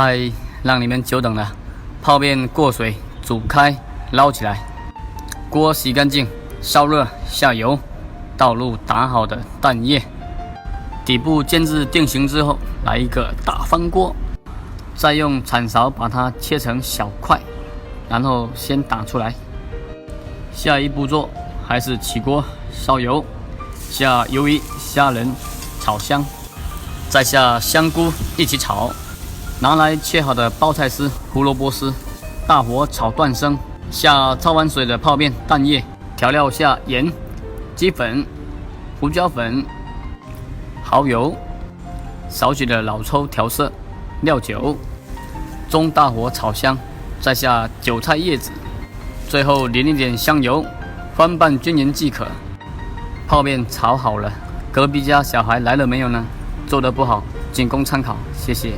嗨，让你们久等了。泡面过水煮开，捞起来，锅洗干净，烧热，下油，倒入打好的蛋液，底部煎至定型之后，来一个大翻锅，再用铲勺把它切成小块，然后先打出来。下一步骤还是起锅烧油，下鱿鱼、虾仁炒香，再下香菇一起炒。拿来切好的包菜丝、胡萝卜丝，大火炒断生，下焯完水的泡面、蛋液，调料下盐、鸡粉、胡椒粉、蚝油，少许的老抽调色，料酒，中大火炒香，再下韭菜叶子，最后淋一点香油，翻拌均匀即可。泡面炒好了，隔壁家小孩来了没有呢？做得不好，仅供参考，谢谢。